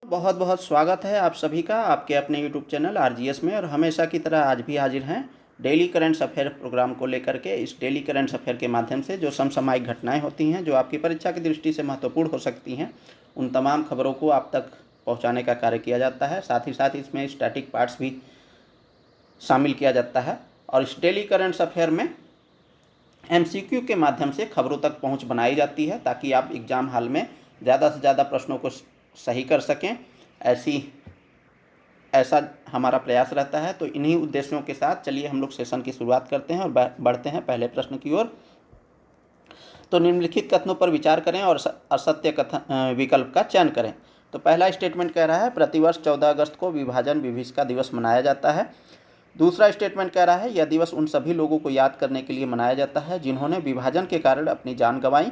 बहुत बहुत स्वागत है आप सभी का आपके अपने यूट्यूब चैनल आरजीएस में। और हमेशा की तरह आज भी हाजिर हैं डेली करंट अफेयर प्रोग्राम को लेकर के। इस डेली करंट अफेयर के माध्यम से जो समसामयिक घटनाएं होती हैं, जो आपकी परीक्षा की दृष्टि से महत्वपूर्ण हो सकती हैं, उन तमाम खबरों को आप तक पहुंचाने का कार्य किया जाता है। साथ ही साथ इसमें स्टैटिक पार्ट्स भी शामिल किया जाता है। और इस डेली करंट अफेयर में एमसीक्यू के माध्यम से खबरों तक पहुंच बनाई जाती है, ताकि आप एग्ज़ाम हॉल में ज़्यादा से ज़्यादा प्रश्नों को सही कर सकें। ऐसा हमारा प्रयास रहता है। तो इन्हीं उद्देश्यों के साथ चलिए हम लोग सेशन की शुरुआत करते हैं और बढ़ते हैं पहले प्रश्न की ओर। तो निम्नलिखित कथनों पर विचार करें और असत्य कथन विकल्प का चयन करें। तो पहला स्टेटमेंट कह रहा है प्रतिवर्ष 14 अगस्त को विभाजन विभीषिका दिवस मनाया जाता है। दूसरा स्टेटमेंट कह रहा है यह दिवस उन सभी लोगों को याद करने के लिए मनाया जाता है जिन्होंने विभाजन के कारण अपनी जान गंवाई।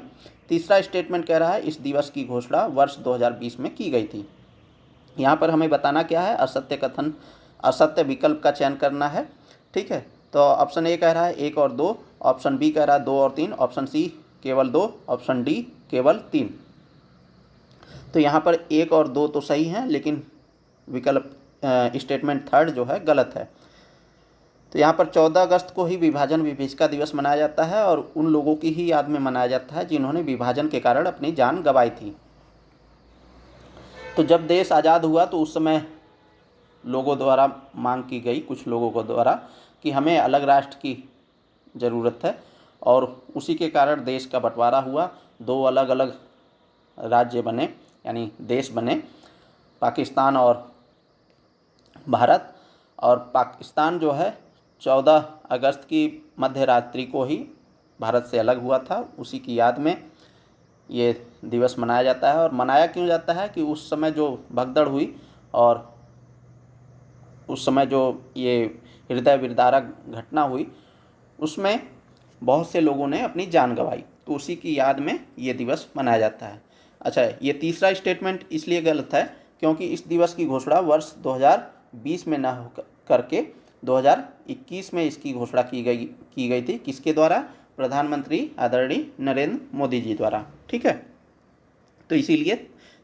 तीसरा स्टेटमेंट कह रहा है इस दिवस की घोषणा वर्ष 2020 में की गई थी। यहाँ पर हमें बताना क्या है, असत्य कथन असत्य विकल्प का चयन करना है। ठीक है, तो ऑप्शन ए कह रहा है 1 और 2, ऑप्शन बी कह रहा है 2 और 3, ऑप्शन सी केवल 2, ऑप्शन डी केवल 3। तो यहाँ पर 1 और 2 तो सही हैं, लेकिन विकल्प स्टेटमेंट थर्ड जो है गलत है। तो यहाँ पर 14 अगस्त को ही विभाजन विभीषिका दिवस मनाया जाता है और उन लोगों की ही याद में मनाया जाता है जिन्होंने विभाजन के कारण अपनी जान गंवाई थी। तो जब देश आज़ाद हुआ तो उस समय लोगों द्वारा मांग की गई, कुछ लोगों को द्वारा, कि हमें अलग राष्ट्र की ज़रूरत है, और उसी के कारण देश का बंटवारा हुआ। 2 अलग अलग राज्य बने, यानी देश बने, पाकिस्तान और भारत। और पाकिस्तान जो है 14 अगस्त की मध्य रात्रि को ही भारत से अलग हुआ था। उसी की याद में ये दिवस मनाया जाता है। और मनाया क्यों जाता है कि उस समय जो भगदड़ हुई और उस समय जो ये हृदय विदारक घटना हुई, उसमें बहुत से लोगों ने अपनी जान गंवाई, तो उसी की याद में ये दिवस मनाया जाता है। अच्छा, ये तीसरा स्टेटमेंट इसलिए गलत है क्योंकि इस दिवस की घोषणा वर्ष 2020 में न हो करके 2021 में इसकी घोषणा की गई थी। किसके द्वारा? प्रधानमंत्री आदरणीय नरेंद्र मोदी जी द्वारा। ठीक है, तो इसीलिए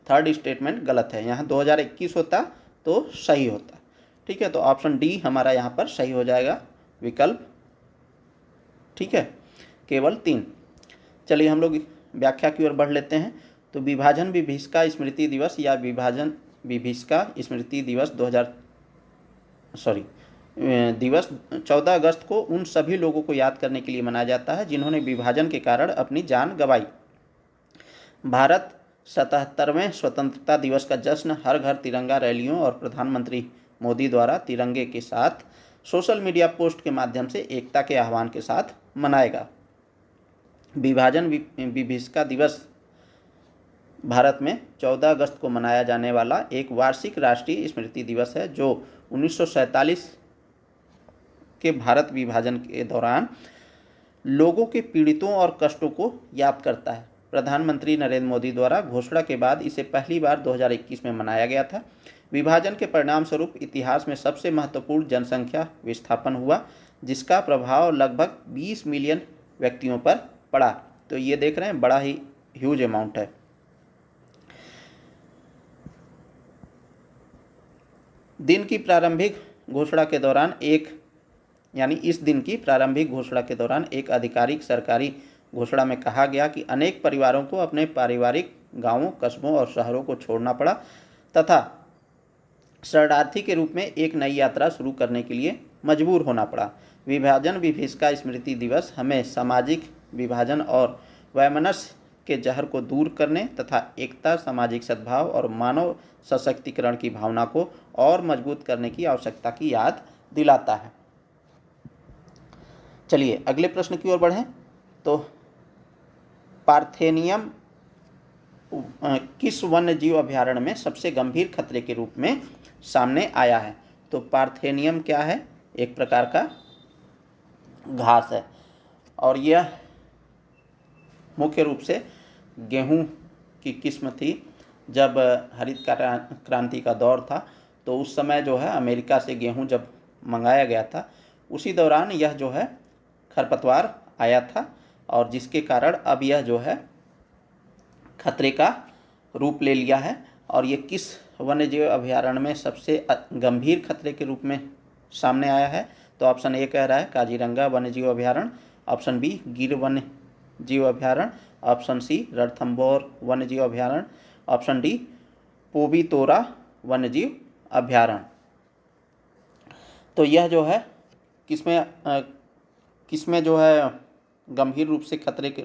थर्ड स्टेटमेंट गलत है। यहाँ 2021 होता तो सही होता। ठीक है, तो ऑप्शन डी हमारा यहाँ पर सही हो जाएगा, विकल्प। ठीक है, केवल 3। चलिए हम लोग व्याख्या की ओर बढ़ लेते हैं। तो विभाजन विभीषिका स्मृति दिवस या विभाजन विभीषिका स्मृति दिवस 14 अगस्त को उन सभी लोगों को याद करने के लिए मनाया जाता है जिन्होंने विभाजन के कारण अपनी जान गंवाई। भारत 77वें स्वतंत्रता दिवस का जश्न हर घर तिरंगा रैलियों और प्रधानमंत्री मोदी द्वारा तिरंगे के साथ सोशल मीडिया पोस्ट के माध्यम से एकता के आह्वान के साथ मनाएगा। विभाजन विभीषिका दिवस भारत में 14 अगस्त को मनाया जाने वाला एक वार्षिक राष्ट्रीय स्मृति दिवस है जो 1947 के भारत विभाजन के दौरान लोगों के पीड़ितों और कष्टों को याद करता है। प्रधानमंत्री नरेंद्र मोदी द्वारा घोषणा के बाद इसे पहली बार 2021 में मनाया गया था। विभाजन के परिणाम स्वरूप इतिहास में सबसे महत्वपूर्ण जनसंख्या विस्थापन हुआ, जिसका प्रभाव लगभग 20 मिलियन व्यक्तियों पर पड़ा। तो ये देख रहे हैं, बड़ा ही ह्यूज अमाउंट है। दिन की प्रारंभिक घोषणा के दौरान इस दिन की प्रारंभिक घोषणा के दौरान एक आधिकारिक सरकारी घोषणा में कहा गया कि अनेक परिवारों को अपने पारिवारिक गांवों, कस्बों और शहरों को छोड़ना पड़ा तथा शरणार्थी के रूप में एक नई यात्रा शुरू करने के लिए मजबूर होना पड़ा। विभाजन विभीषिका स्मृति दिवस हमें सामाजिक विभाजन और वैमनस्य के जहर को दूर करने तथा एकता, सामाजिक सद्भाव और मानव सशक्तिकरण की भावना को और मजबूत करने की आवश्यकता की याद दिलाता है। चलिए अगले प्रश्न की ओर बढ़ें। तो पार्थेनियम किस वन्य जीव अभयारण्य में सबसे गंभीर खतरे के रूप में सामने आया है? तो पार्थेनियम क्या है? एक प्रकार का घास है, और यह मुख्य रूप से गेहूं की किस्म थी। जब हरित क्रांति का दौर था तो उस समय जो है अमेरिका से गेहूं जब मंगाया गया था, उसी दौरान यह जो है खरपतवार आया था, और जिसके कारण अब यह जो है खतरे का रूप ले लिया है और ये किस वन्य जीव अभयारण्य में सबसे गंभीर खतरे के रूप में सामने आया है? तो ऑप्शन ए कह रहा है काजीरंगा वन्य जीव अभयारण्य, ऑप्शन बी गिर वन्य जीव अभयारण्य, ऑप्शन सी रणथंभौर वन्य जीव अभयारण्य, ऑप्शन डी पोबीतोरा वन्य जीव अभयारण्य। तो यह जो है किसमें जो है गंभीर रूप से खतरे के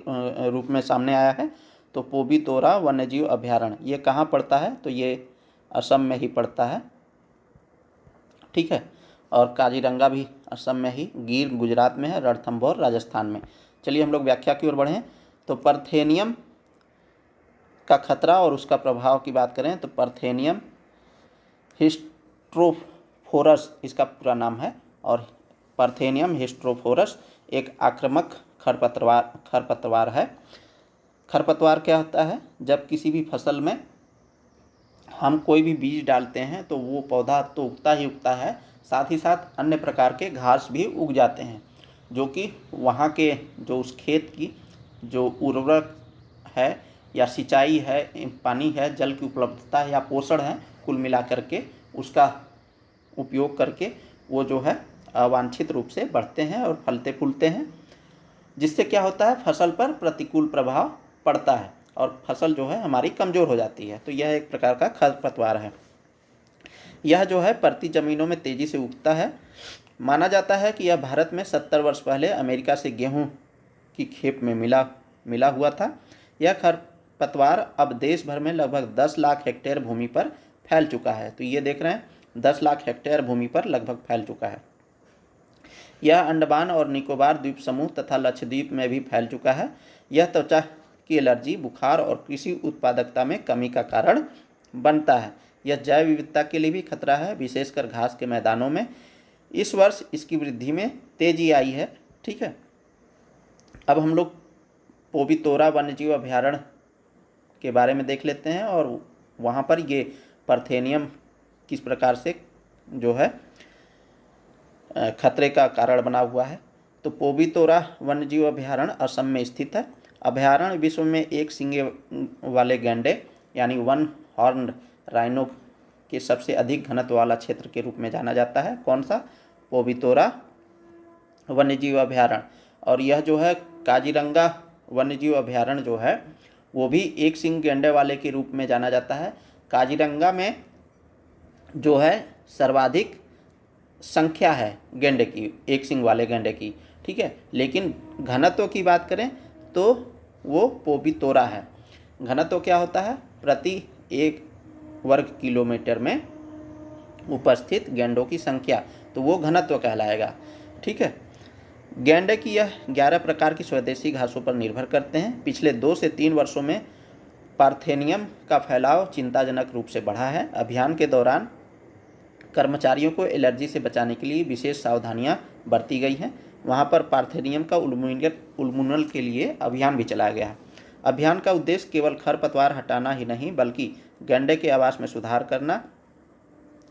रूप में सामने आया है? तो पोबीतोरा वन्यजीव अभयारण्य। ये कहाँ पड़ता है? तो ये असम में ही पड़ता है, ठीक है। और काजीरंगा भी असम में ही, गिर गुजरात में है, रणथंभौर राजस्थान में। चलिए हम लोग व्याख्या की ओर बढ़ें। तो पार्थेनियम का खतरा और उसका प्रभाव की बात करें तो पार्थेनियम हिस्ट्रोफोरस इसका पूरा नाम है, और पार्थेनियम हिस्ट्रोफोरस एक आक्रामक खरपतवार है। खरपतवार क्या होता है? जब किसी भी फसल में हम कोई भी बीज डालते हैं तो वो पौधा तो उगता ही उगता है, साथ ही साथ अन्य प्रकार के घास भी उग जाते हैं, जो कि वहाँ के जो उस खेत की जो उर्वरक है या सिंचाई है, पानी है, जल की उपलब्धता है या पोषण है, कुल मिला करके उसका उपयोग करके वो जो है अवांछित रूप से बढ़ते हैं और फलते फूलते हैं, जिससे क्या होता है फसल पर प्रतिकूल प्रभाव पड़ता है और फसल जो है हमारी कमज़ोर हो जाती है। तो यह एक प्रकार का खरपतवार है। यह जो है परती ज़मीनों में तेज़ी से उगता है। माना जाता है कि यह भारत में 70 वर्ष पहले अमेरिका से गेहूं की खेप में मिला हुआ था। यह खरपतवार अब देश भर में लगभग 10 लाख हेक्टेयर भूमि पर फैल चुका है। तो ये देख रहे हैं 10 लाख हेक्टेयर भूमि पर लगभग फैल चुका है। यह अंडमान और निकोबार द्वीप समूह तथा लक्षद्वीप में भी फैल चुका है। यह त्वचा की एलर्जी, बुखार और कृषि उत्पादकता में कमी का कारण बनता है। यह जैव विविधता के लिए भी खतरा है, विशेषकर घास के मैदानों में। इस वर्ष इसकी वृद्धि में तेजी आई है, ठीक है। अब हम लोग पोबीतोरा वन्यजीव अभयारण्य के बारे में देख लेते हैं और वहाँ पर ये पार्थेनियम किस प्रकार से जो है खतरे का कारण बना हुआ है। तो पोबीतोरा वन्यजीव अभयारण्य असम में स्थित है। अभयारण्य विश्व में एक सींगे वाले गैंडे यानी वन हॉर्न्ड राइनो के सबसे अधिक घनत्व वाला क्षेत्र के रूप में जाना जाता है। कौन सा? पोबीतोरा वन्यजीव अभयारण्य। और यह जो है काजीरंगा वन्यजीव अभयारण्य जो है वो भी एक सींग गैंडे वाले के रूप में जाना जाता है। काजीरंगा में जो है सर्वाधिक संख्या है गेंडे की, एक सींग वाले गेंडे की, ठीक है। लेकिन घनत्व की बात करें तो वो पोबीतोरा है। घनत्व क्या होता है? प्रति 1 वर्ग किलोमीटर में उपस्थित गेंडों की संख्या, तो वो घनत्व कहलाएगा, ठीक है। गेंडे की यह 11 प्रकार की स्वदेशी घासों पर निर्भर करते हैं। पिछले 2 से 3 वर्षों में पार्थेनियम का फैलाव चिंताजनक रूप से बढ़ा है। अभियान के दौरान कर्मचारियों को एलर्जी से बचाने के लिए विशेष सावधानियां बरती गई हैं। वहां पर पार्थेनियम का उन्मूलन के लिए अभियान भी चलाया गया है। अभियान का उद्देश्य केवल खरपतवार हटाना ही नहीं बल्कि गैंडे के आवास में सुधार करना,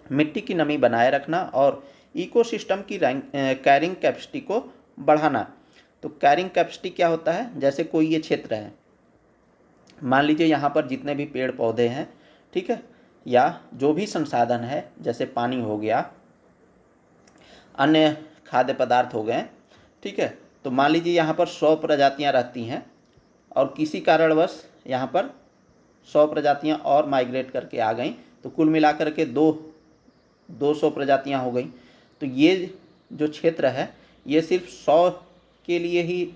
मिट्टी की नमी बनाए रखना और इकोसिस्टम की कैरिंग कैपेसिटी को बढ़ाना। तो कैरिंग कैपेसिटी क्या होता है? जैसे कोई ये क्षेत्र है, मान लीजिए यहाँ पर जितने भी पेड़ पौधे हैं, ठीक है, या जो भी संसाधन है जैसे पानी हो गया, अन्य खाद्य पदार्थ हो गए, ठीक है। तो मान लीजिए यहाँ पर 100 प्रजातियाँ रहती हैं और किसी कारणवश यहाँ पर 100 प्रजातियाँ और माइग्रेट करके आ गई, तो कुल मिलाकर के 200 प्रजातियाँ हो गई। तो ये जो क्षेत्र है ये सिर्फ 100 के लिए ही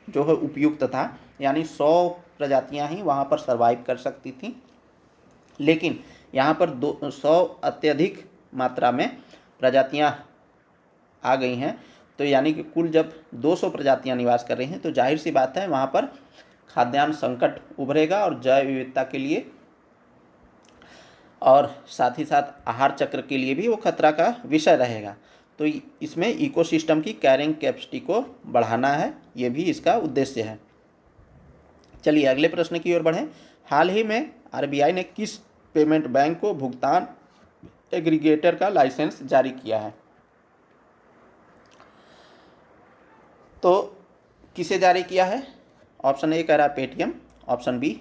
जो है उपयुक्त था, यानी 100 प्रजातियाँ ही वहाँ पर सर्वाइव कर सकती थी। लेकिन यहाँ पर 100 अत्यधिक मात्रा में प्रजातियाँ आ गई हैं, तो यानी कि कुल जब 200 प्रजातियाँ निवास कर रही हैं तो जाहिर सी बात है वहाँ पर खाद्यान्न संकट उभरेगा और जैव विविधता के लिए और साथ ही साथ आहार चक्र के लिए भी वो खतरा का विषय रहेगा। तो इसमें इकोसिस्टम की कैरिंग कैपेसिटी को बढ़ाना है, ये भी इसका उद्देश्य है। चलिए अगले प्रश्न की ओर बढ़ें। हाल ही में आरबीआई ने किस पेमेंट बैंक को भुगतान एग्रीगेटर का लाइसेंस जारी किया है? तो किसे जारी किया है? ऑप्शन ए कह रहा है Paytm, option B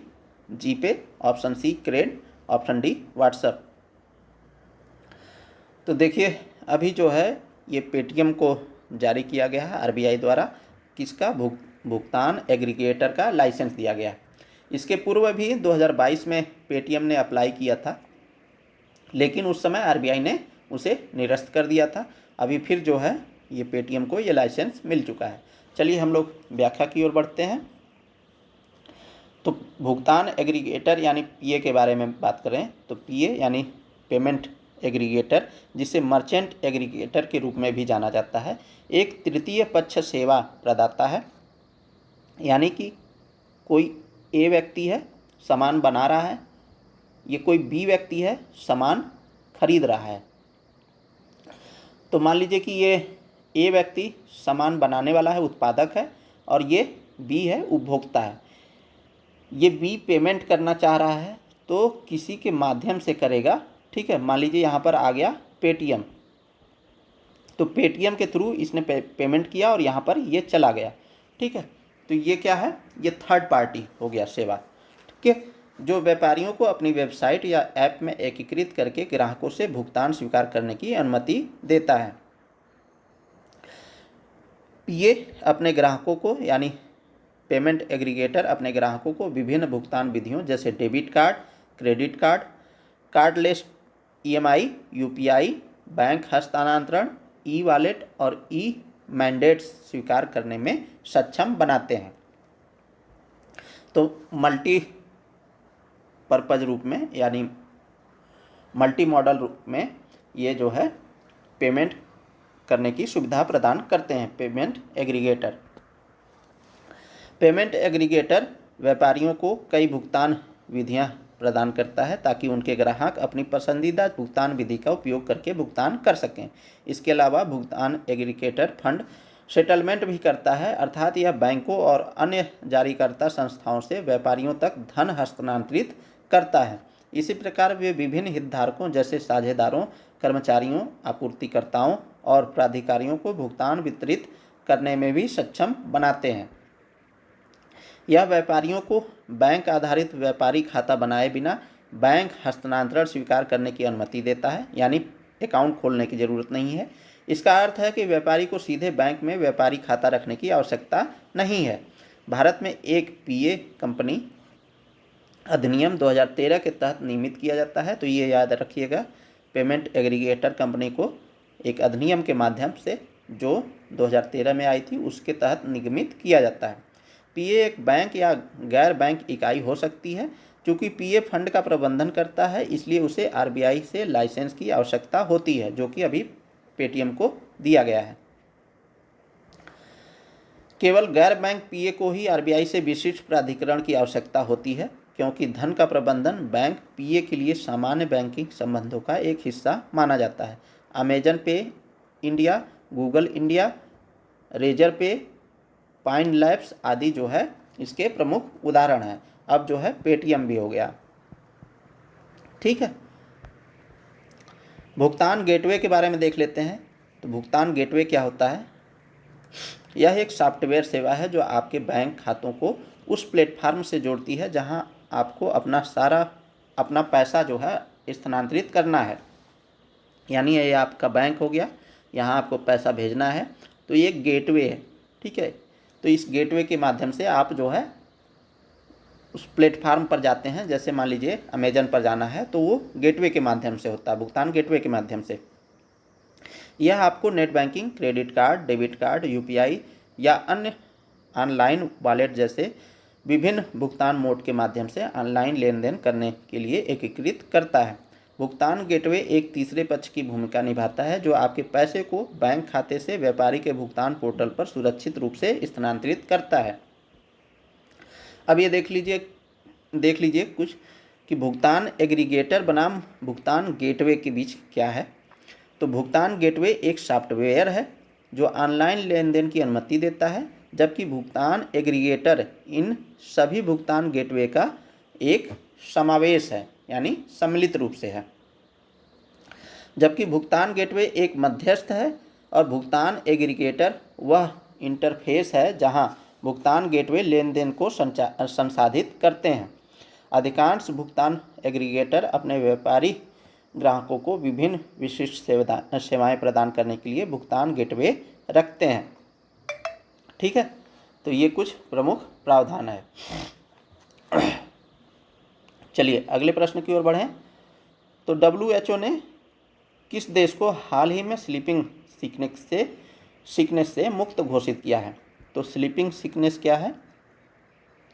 GPay, option C Cred, option D WhatsApp. तो देखिए अभी जो है ये पेटीएम को जारी किया गया है आरबीआई द्वारा, किसका भुगतान एग्रीगेटर का लाइसेंस दिया गया। इसके पूर्व भी 2022 में पेटीएम ने अप्लाई किया था, लेकिन उस समय आरबीआई ने उसे निरस्त कर दिया था। अभी फिर जो है ये पेटीएम को ये लाइसेंस मिल चुका है। चलिए हम लोग व्याख्या की ओर बढ़ते हैं। तो भुगतान एग्रीगेटर यानी पीए के बारे में बात करें तो पीए यानी पेमेंट एग्रीगेटर, जिसे मर्चेंट एग्रीगेटर के रूप में भी जाना जाता है, एक तृतीय पक्ष सेवा प्रदाता है। यानी कि कोई ए व्यक्ति है सामान बना रहा है, ये कोई बी व्यक्ति है सामान खरीद रहा है। तो मान लीजिए कि ये ए व्यक्ति सामान बनाने वाला है, उत्पादक है, और ये बी है उपभोक्ता है। ये बी पेमेंट करना चाह रहा है तो किसी के माध्यम से करेगा, ठीक है। मान लीजिए यहाँ पर आ गया पेटीएम, तो पेटीएम के थ्रू इसने पेमेंट किया और यहाँ पर ये चला गया, ठीक है। तो ये क्या है, ये थर्ड पार्टी हो गया सेवा, ठीक है, जो व्यापारियों को अपनी वेबसाइट या ऐप में एकीकृत करके ग्राहकों से भुगतान स्वीकार करने की अनुमति देता है। ये अपने ग्राहकों को यानी पेमेंट एग्रीगेटर अपने ग्राहकों को विभिन्न भुगतान विधियों जैसे debit card, credit card, cardless EMI, UPI, bank हस्तांतरण, ई वॉलेट और ई मैंडेट्स स्वीकार करने में सक्षम बनाते हैं। तो मल्टी पर्पज रूप में यानी मल्टी मॉडल रूप में ये जो है पेमेंट करने की सुविधा प्रदान करते हैं पेमेंट एग्रीगेटर। पेमेंट एग्रीगेटर व्यापारियों को कई भुगतान विधियां प्रदान करता है ताकि उनके ग्राहक अपनी पसंदीदा भुगतान विधि का उपयोग करके भुगतान कर सकें। इसके अलावा भुगतान एग्रीगेटर फंड सेटलमेंट भी करता है, अर्थात यह बैंकों और अन्य जारीकर्ता संस्थाओं से व्यापारियों तक धन हस्तांतरित करता है। इसी प्रकार वे विभिन्न हितधारकों जैसे साझेदारों, कर्मचारियों, आपूर्तिकर्ताओं और प्राधिकारियों को भुगतान वितरित करने में भी सक्षम बनाते हैं। यह व्यापारियों को बैंक आधारित व्यापारी खाता बनाए बिना बैंक हस्तांतरण स्वीकार करने की अनुमति देता है, यानी अकाउंट खोलने की ज़रूरत नहीं है। इसका अर्थ है कि व्यापारी को सीधे बैंक में व्यापारी खाता रखने की आवश्यकता नहीं है। भारत में एक पीए कंपनी अधिनियम 2013 के तहत नियमित किया जाता है। तो ये याद रखिएगा, पेमेंट एग्रीगेटर कंपनी को एक अधिनियम के माध्यम से जो 2013 में आई थी उसके तहत निगमित किया जाता है। पीए एक बैंक या गैर बैंक इकाई हो सकती है। चूँकि पीए फंड का प्रबंधन करता है इसलिए उसे आरबीआई से लाइसेंस की आवश्यकता होती है, जो कि अभी पेटीएम को दिया गया है। केवल गैर बैंक पीए को ही आरबीआई से विशिष्ट प्राधिकरण की आवश्यकता होती है, क्योंकि धन का प्रबंधन बैंक पीए के लिए सामान्य बैंकिंग संबंधों का एक हिस्सा माना जाता है। अमेजन पे इंडिया, गूगल इंडिया, रेजर पे, पाइन लैब्स आदि जो है इसके प्रमुख उदाहरण हैं। अब जो है पेटीएम भी हो गया, ठीक है। भुगतान गेटवे के बारे में देख लेते हैं। तो भुगतान गेटवे क्या होता है? यह एक सॉफ्टवेयर सेवा है जो आपके बैंक खातों को उस प्लेटफार्म से जोड़ती है जहां आपको अपना पैसा जो है स्थानांतरित करना है। यानी ये आपका बैंक हो गया, यहाँ आपको पैसा भेजना है, तो ये गेटवे है, ठीक है। तो इस गेटवे के माध्यम से आप जो है उस प्लेटफार्म पर जाते हैं। जैसे मान लीजिए अमेजन पर जाना है तो वो गेटवे के माध्यम से होता है, भुगतान गेटवे के माध्यम से। यह आपको net banking, credit card, debit card, UPI या अन्य ऑनलाइन वॉलेट जैसे विभिन्न भुगतान मोड के माध्यम से ऑनलाइन लेन देन करने के लिए एकीकृत करता है। भुगतान गेटवे एक तीसरे पक्ष की भूमिका निभाता है जो आपके पैसे को बैंक खाते से व्यापारी के भुगतान पोर्टल पर सुरक्षित रूप से स्थानांतरित करता है। अब ये देख लीजिए कुछ कि भुगतान एग्रीगेटर बनाम भुगतान गेटवे के बीच क्या है। तो भुगतान गेटवे एक सॉफ्टवेयर है जो ऑनलाइन लेन देन की अनुमति देता है, जबकि भुगतान एग्रीगेटर इन सभी भुगतान गेटवे का एक समावेश है, यानी सम्मिलित रूप से है। जबकि भुगतान गेटवे एक मध्यस्थ है और भुगतान एग्रीगेटर वह इंटरफेस है जहां भुगतान गेटवे लेन देन को संसाधित करते हैं। अधिकांश भुगतान एग्रीगेटर अपने व्यापारी ग्राहकों को विभिन्न विशिष्ट सेवाएं प्रदान करने के लिए भुगतान गेटवे रखते हैं। ठीक है, तो ये कुछ प्रमुख प्रावधान है। चलिए अगले प्रश्न की ओर बढ़ें। तो WHO ने किस देश को हाल ही में स्लीपिंग सिकनेस से मुक्त घोषित किया है? तो स्लीपिंग सिकनेस क्या है?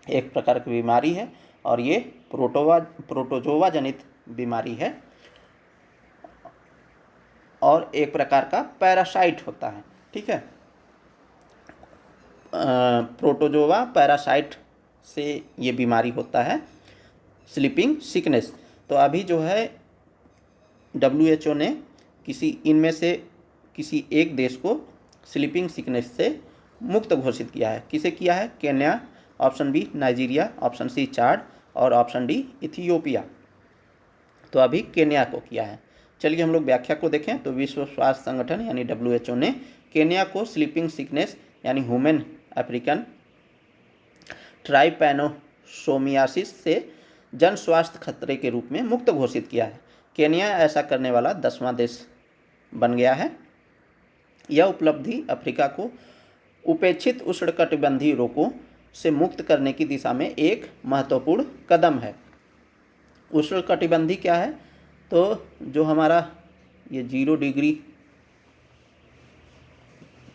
एक प्रकार की बीमारी है और ये प्रोटोजोवा जनित बीमारी है और एक प्रकार का पैरासाइट होता है। ठीक है, प्रोटोजोवा पैरासाइट से ये बीमारी होता है स्लीपिंग सिकनेस। तो अभी जो है WHO ने इनमें से किसी एक देश को स्लीपिंग सिकनेस से मुक्त घोषित किया है। किसे किया है? Kenya, option B Nigeria, option C Chad और ऑप्शन डी इथियोपिया। तो अभी केन्या को किया है। चलिए हम लोग व्याख्या को देखें। तो विश्व स्वास्थ्य संगठन यानी WHO ने केन्या को स्लीपिंग सिकनेस यानी ह्यूमन अफ्रीकन ट्राइपैनोसोमियासिस से जन स्वास्थ्य खतरे के रूप में मुक्त घोषित किया है। केन्या ऐसा करने वाला 10वां देश बन गया है। यह उपलब्धि अफ्रीका को उपेक्षित उष्णकटिबंधीय रोगों से मुक्त करने की दिशा में एक महत्वपूर्ण कदम है। उष्णकटिबंधीय क्या है? तो जो हमारा ये 0 डिग्री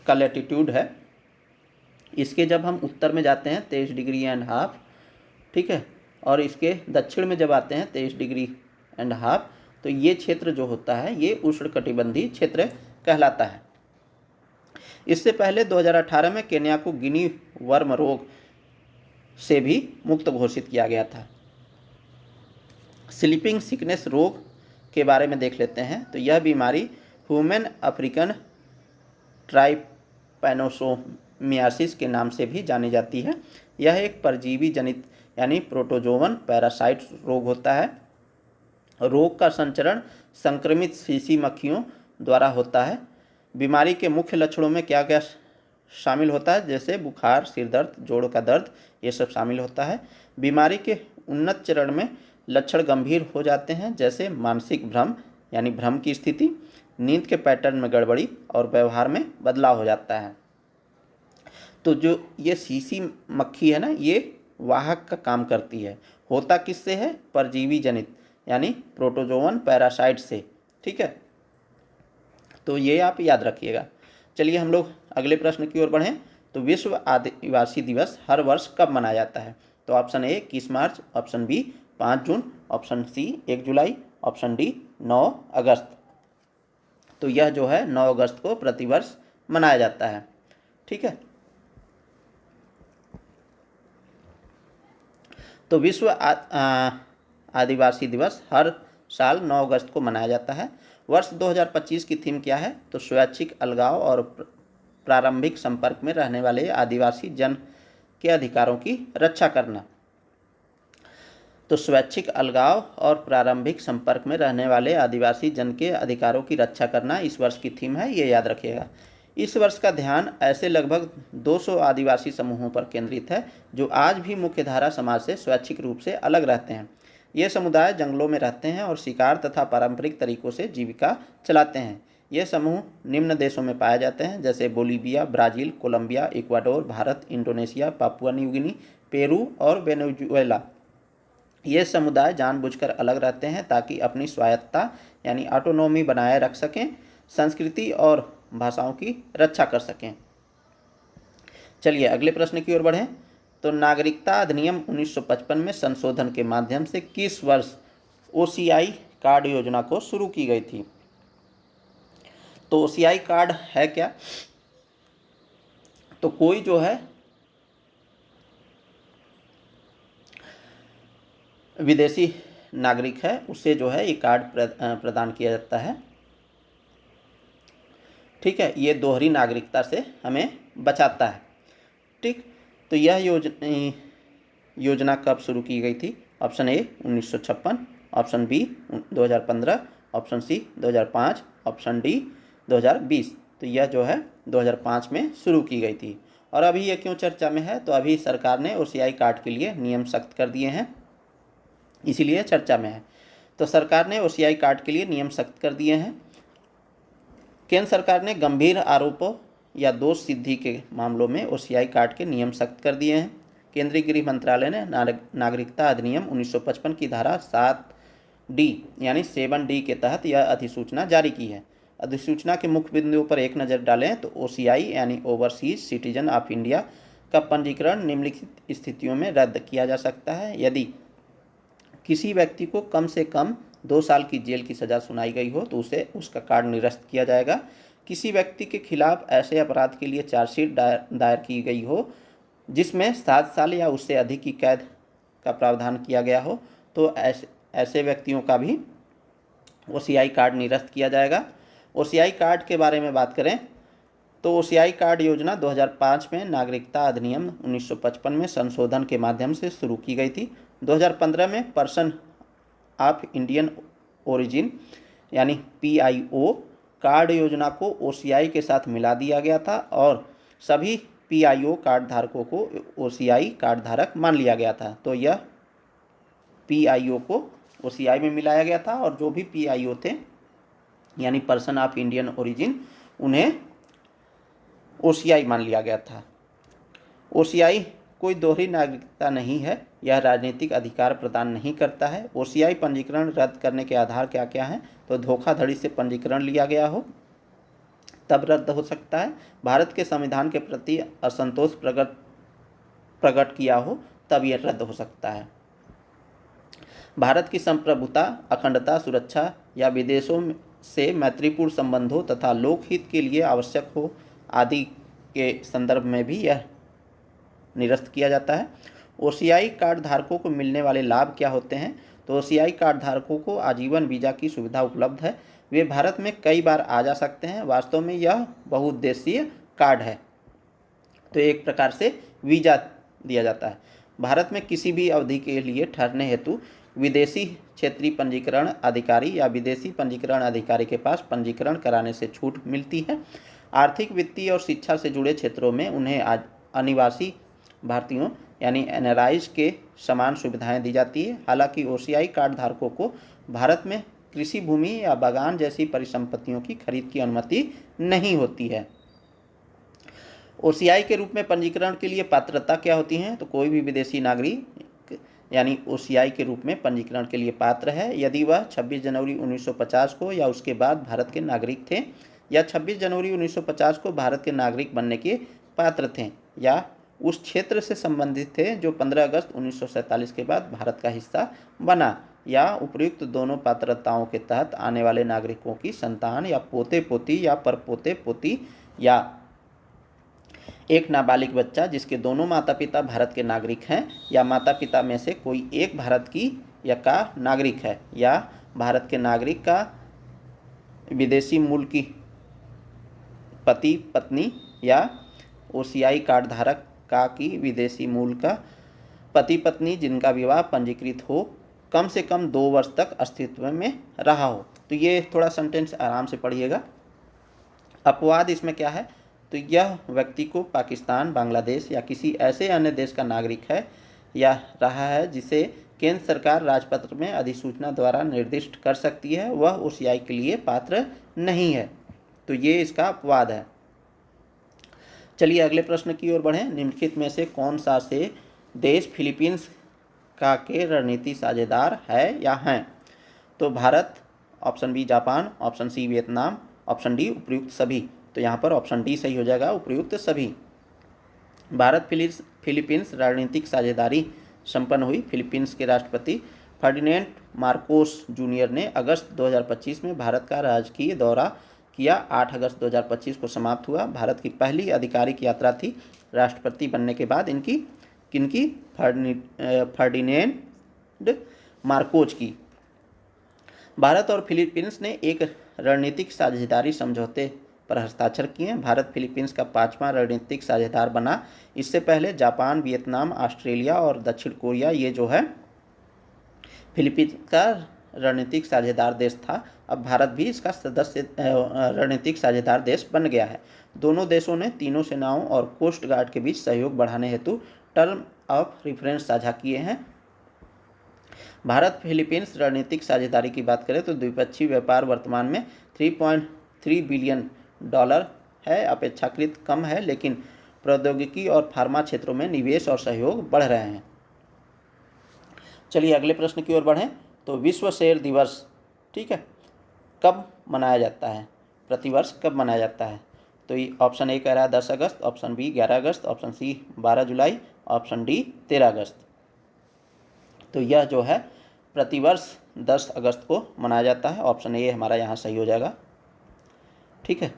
का लैटिट्यूड है, इसके जब हम उत्तर में जाते हैं 23 डिग्री एंड हाफ, ठीक है, और इसके दक्षिण में जब आते हैं 23 डिग्री एंड हाफ, तो ये क्षेत्र जो होता है ये उष्णकटिबंधीय क्षेत्र कहलाता है। इससे पहले 2018 में केन्या को गिनी वर्म रोग से भी मुक्त घोषित किया गया था। स्लीपिंग सिकनेस रोग के बारे में देख लेते हैं। तो यह बीमारी ह्यूमन अफ्रीकन ट्राइपैनोसोमियासिस के नाम से भी जानी जाती है। यह एक परजीवी जनित यानी प्रोटोजोवन पैरासाइट रोग होता है। रोग का संचरण संक्रमित शीशी मक्खियों द्वारा होता है। बीमारी के मुख्य लक्षणों में क्या क्या शामिल होता है? जैसे बुखार, सिर दर्द, जोड़ों का दर्द, ये सब शामिल होता है। बीमारी के उन्नत चरण में लक्षण गंभीर हो जाते हैं, जैसे मानसिक भ्रम यानी भ्रम की स्थिति, नींद के पैटर्न में गड़बड़ी और व्यवहार में बदलाव हो जाता है। तो जो ये शीशी मक्खी है ना, ये वाहक का काम करती है। होता किससे है? परजीवी जनित यानी प्रोटोजोवन पैरासाइट से। ठीक है, तो ये आप याद रखिएगा। चलिए हम लोग अगले प्रश्न की ओर बढ़ें। तो विश्व आदिवासी दिवस हर वर्ष कब मनाया जाता है? तो ऑप्शन ए 21 मार्च, ऑप्शन बी 5 जून, ऑप्शन सी 1 जुलाई, ऑप्शन डी 9 अगस्त। तो यह जो है 9 अगस्त को प्रतिवर्ष मनाया जाता है। ठीक है, तो विश्व आदिवासी दिवस हर साल 9 अगस्त को मनाया जाता है। वर्ष 2025 की थीम क्या है? तो स्वैच्छिक अलगाव और प्रारंभिक संपर्क में रहने वाले आदिवासी जन के अधिकारों की रक्षा करना। तो स्वैच्छिक अलगाव और प्रारंभिक संपर्क में रहने वाले आदिवासी जन के अधिकारों की रक्षा करना इस वर्ष की थीम है, ये याद रखिएगा। इस वर्ष का ध्यान ऐसे लगभग 200 आदिवासी समूहों पर केंद्रित है जो आज भी मुख्यधारा समाज से स्वैच्छिक रूप से अलग रहते हैं। ये समुदाय जंगलों में रहते हैं और शिकार तथा पारंपरिक तरीकों से जीविका चलाते हैं। ये समूह निम्न देशों में पाए जाते हैं, जैसे Bolivia, Brazil, Colombia, Ecuador, Bharat, Indonesia, Papua New Guinea, Peru और वेनेजुएला। ये समुदाय जानबूझकर अलग रहते हैं ताकि अपनी स्वायत्तता यानी ऑटोनॉमी बनाए रख सकें, संस्कृति और भाषाओं की रक्षा कर सकें। चलिए अगले प्रश्न की ओर बढ़ें। तो नागरिकता अधिनियम 1955 में संशोधन के माध्यम से किस वर्ष OCI कार्ड योजना को शुरू की गई थी? तो OCI कार्ड है क्या? तो कोई जो है विदेशी नागरिक है उसे जो है ये कार्ड प्रदान किया जाता है। ठीक है, ये दोहरी नागरिकता से हमें बचाता है। ठीक, तो यह योजना कब शुरू की गई थी? Option A 1956, option B 2015, option C 2005, option D 2020। तो यह जो है 2005 में शुरू की गई थी। और अभी ये क्यों चर्चा में है? तो अभी सरकार ने OCI कार्ड के लिए नियम सख्त कर दिए हैं। इसीलिए चर्चा में है। तो सरकार ने ओसीआई कार्ड के लिए नियम सख्त कर दिए हैं। केंद्र सरकार ने गंभीर आरोपों या दोष सिद्धि के मामलों में ओसीआई कार्ड के नियम सख्त कर दिए हैं। केंद्रीय गृह मंत्रालय ने नागरिकता अधिनियम 1955 की धारा 7D यानी 7D के तहत यह अधिसूचना जारी की है। अधिसूचना के मुख्य बिंदुओं पर एक नज़र डालें तो ओसीआई यानी ओवरसीज सिटीजन ऑफ इंडिया का पंजीकरण निम्नलिखित स्थितियों में रद्द किया जा सकता है। यदि किसी व्यक्ति को कम से कम 2 साल की जेल की सज़ा सुनाई गई हो तो उसे उसका कार्ड निरस्त किया जाएगा। किसी व्यक्ति के खिलाफ ऐसे अपराध के लिए चार्जशीट दायर की गई हो जिसमें 7 साल या उससे अधिक की कैद का प्रावधान किया गया हो तो ऐसे व्यक्तियों का भी ओसीआई कार्ड निरस्त किया जाएगा। ओसीआई कार्ड के बारे में बात करें तो ओसीआई कार्ड योजना 2005 में नागरिकता अधिनियम 1955 में संशोधन के माध्यम से शुरू की गई थी। 2015 में पर्सन ऑफ इंडियन ओरिजिन यानी PIO कार्ड योजना को ओसीआई के साथ मिला दिया गया था और सभी PIO कार्ड धारकों को ओसीआई कार्ड धारक मान लिया गया था। तो यह PIO को ओसीआई में मिलाया गया था और जो भी PIO थे यानी पर्सन ऑफ इंडियन ओरिजिन उन्हें ओसीआई मान लिया गया था। ओसीआई कोई दोहरी नागरिकता नहीं है, यह राजनीतिक अधिकार प्रदान नहीं करता है। ओसीआई पंजीकरण रद्द करने के आधार क्या क्या हैं तो धोखाधड़ी से पंजीकरण लिया गया हो तब रद्द हो सकता है, भारत के संविधान के प्रति असंतोष प्रकट किया हो तब यह रद्द हो सकता है, भारत की संप्रभुता अखंडता सुरक्षा या विदेशों से मैत्रीपूर्ण संबंधों तथा लोकहित के लिए आवश्यक हो आदि के संदर्भ में भी यह निरस्त किया जाता है। ओसीआई कार्ड धारकों को मिलने वाले लाभ क्या होते हैं तो ओसीआई कार्ड धारकों को आजीवन वीज़ा की सुविधा उपलब्ध है, वे भारत में कई बार आ जा सकते हैं। वास्तव में यह बहुउद्देशीय कार्ड है तो एक प्रकार से वीज़ा दिया जाता है। भारत में किसी भी अवधि के लिए ठहरने हेतु विदेशी क्षेत्रीय पंजीकरण अधिकारी या विदेशी पंजीकरण अधिकारी के पास पंजीकरण कराने से छूट मिलती है। आर्थिक वित्तीय और शिक्षा से जुड़े क्षेत्रों में उन्हें अनिवासी भारतीयों यानी NRIs के समान सुविधाएं दी जाती है। हालांकि ओसीआई कार्ड धारकों को भारत में कृषि भूमि या बागान जैसी परिसंपत्तियों की खरीद की अनुमति नहीं होती है। ओसीआई के रूप में पंजीकरण के लिए पात्रता क्या होती है तो कोई भी विदेशी नागरिक यानी ओसीआई के रूप में पंजीकरण के लिए पात्र है यदि वह 26 जनवरी 1950 को या उसके बाद भारत के नागरिक थे या 26 जनवरी 1950 को भारत के नागरिक बनने के पात्र थे या उस क्षेत्र से संबंधित थे जो 15 अगस्त 1947 के बाद भारत का हिस्सा बना या उपर्युक्त दोनों पात्रताओं के तहत आने वाले नागरिकों की संतान या पोते पोती या परपोते पोती या एक नाबालिग बच्चा जिसके दोनों माता पिता भारत के नागरिक हैं या माता पिता में से कोई एक भारत की या का नागरिक है या भारत के नागरिक का विदेशी मूल की पति पत्नी या ओसीआई कार्ड धारक का की विदेशी मूल का पति पत्नी जिनका विवाह पंजीकृत हो कम से कम 2 वर्ष तक अस्तित्व में रहा हो। तो ये थोड़ा सेंटेंस आराम से पढ़िएगा। अपवाद इसमें क्या है तो यह व्यक्ति को पाकिस्तान बांग्लादेश या किसी ऐसे अन्य देश का नागरिक है या रहा है जिसे केंद्र सरकार राजपत्र में अधिसूचना द्वारा निर्दिष्ट कर सकती है वह ओसीआई के लिए पात्र नहीं है। तो ये इसका अपवाद है। चलिए अगले प्रश्न की ओर बढ़ें। निम्नलिखित में से कौन सा से देश फिलीपींस का के रणनीतिक साझेदार है या हैं तो Bharat, option B Japan, option C Vietnam, option D उपयुक्त सभी। तो यहाँ पर ऑप्शन डी सही हो जाएगा, उपयुक्त सभी। भारत फिलीपींस रणनीतिक साझेदारी संपन्न हुई। फिलीपींस के राष्ट्रपति फर्डिनेंड मार्कोस जूनियर ने अगस्त 2025 में भारत का राजकीय दौरा किया। 8 अगस्त 2025 को समाप्त हुआ। भारत की पहली आधिकारिक यात्रा थी राष्ट्रपति बनने के बाद किनकी फर्डिनेंड मार्कोस की। भारत और फिलीपींस ने एक रणनीतिक साझेदारी समझौते पर हस्ताक्षर किए। भारत फिलीपींस का 5वां रणनीतिक साझेदार बना। इससे पहले जापान, वियतनाम, ऑस्ट्रेलिया और दक्षिण कोरिया ये जो है फिलीपींस का रणनीतिक साझेदार देश था। अब भारत भी इसका सदस्य रणनीतिक साझेदार देश बन गया है। दोनों देशों ने तीनों सेनाओं और कोस्ट गार्ड के बीच सहयोग बढ़ाने हेतु टर्म ऑफ रेफरेंस साझा किए हैं। भारत फिलीपींस रणनीतिक साझेदारी की बात करें तो द्विपक्षीय व्यापार वर्तमान में $3.3 बिलियन है, अपेक्षाकृत कम है, लेकिन प्रौद्योगिकी और फार्मा क्षेत्रों में निवेश और सहयोग बढ़ रहे हैं। चलिए अगले प्रश्न की ओर बढ़ें। तो विश्व शेर दिवस, ठीक है, कब मनाया जाता है, प्रतिवर्ष कब मनाया जाता है? तो ये ऑप्शन ए कह रहा है 10 अगस्त, ऑप्शन बी 11 अगस्त, ऑप्शन सी 12 जुलाई, ऑप्शन डी 13 अगस्त। तो यह जो है प्रतिवर्ष 10 अगस्त को मनाया जाता है। ऑप्शन ए हमारा यहाँ सही हो जाएगा, ठीक है।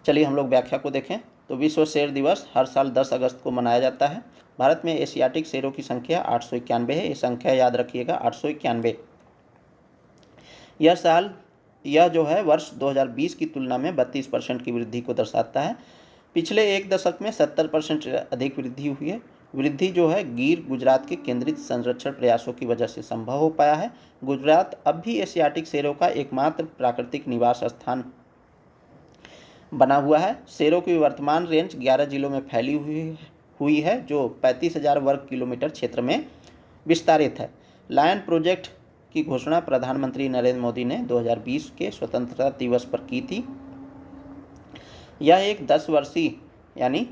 चलिए हम लोग व्याख्या को देखें। तो विश्व शेर दिवस हर साल 10 अगस्त को मनाया जाता है। भारत में एशियाटिक शेरों की संख्या 891 है। ये संख्या याद रखिएगा, 891। यह जो है वर्ष 2020 की तुलना में 32% की वृद्धि को दर्शाता है। पिछले एक दशक में 70% अधिक वृद्धि हुई है। वृद्धि जो है गिर गुजरात के केंद्रित संरक्षण प्रयासों की वजह से संभव हो पाया है। गुजरात अब भी एशियाटिक शेरों का एकमात्र प्राकृतिक निवास स्थान बना हुआ है। शेरों की वर्तमान रेंज 11 जिलों में फैली हुई है, जो 35,000 वर्ग किलोमीटर क्षेत्र में विस्तारित है। लायन प्रोजेक्ट की घोषणा प्रधानमंत्री नरेंद्र मोदी ने 2020 के स्वतंत्रता दिवस पर की थी। यह एक 10 वर्षीय यानी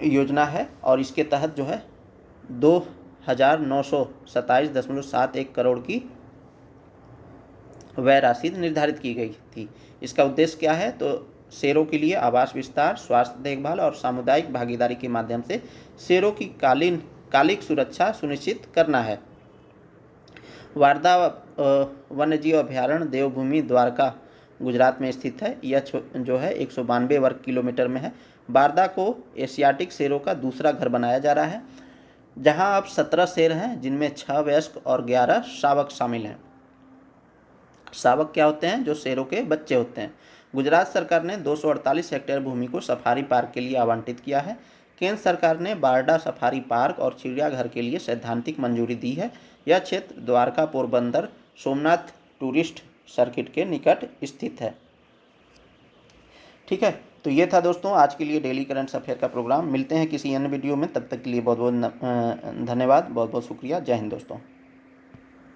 योजना है और इसके तहत जो है 2,927.71 करोड़ की व्यय राशि निर्धारित की गई थी। इसका उद्देश्य क्या है? तो शेरों के लिए आवास विस्तार, स्वास्थ्य देखभाल और सामुदायिक भागीदारी के माध्यम से शेरों की कालिक सुरक्षा सुनिश्चित करना है। वारदा वन्यजीव अभयारण्य देवभूमि द्वारका गुजरात में स्थित है। यह जो है 192 वर्ग किलोमीटर में है। वारदा को एशियाटिक शेरों का दूसरा घर बनाया जा रहा है, जहां अब 17 शेर हैं, जिनमें 6 वयस्क और 11 शावक शामिल हैं। शावक क्या होते हैं? जो शेरों के बच्चे होते हैं। गुजरात सरकार ने 248 हेक्टेयर भूमि को सफारी पार्क के लिए आवंटित किया है। केंद्र सरकार ने बारडा सफारी पार्क और चिड़ियाघर के लिए सैद्धांतिक मंजूरी दी है। यह क्षेत्र द्वारका, पोरबंदर, सोमनाथ टूरिस्ट सर्किट के निकट स्थित है, ठीक है। तो ये था दोस्तों आज के लिए डेली करंट अफेयर का प्रोग्राम। मिलते हैं किसी अन्य वीडियो में, तब तक के लिए बहुत बहुत धन्यवाद, बहुत बहुत शुक्रिया। जय हिंद दोस्तों।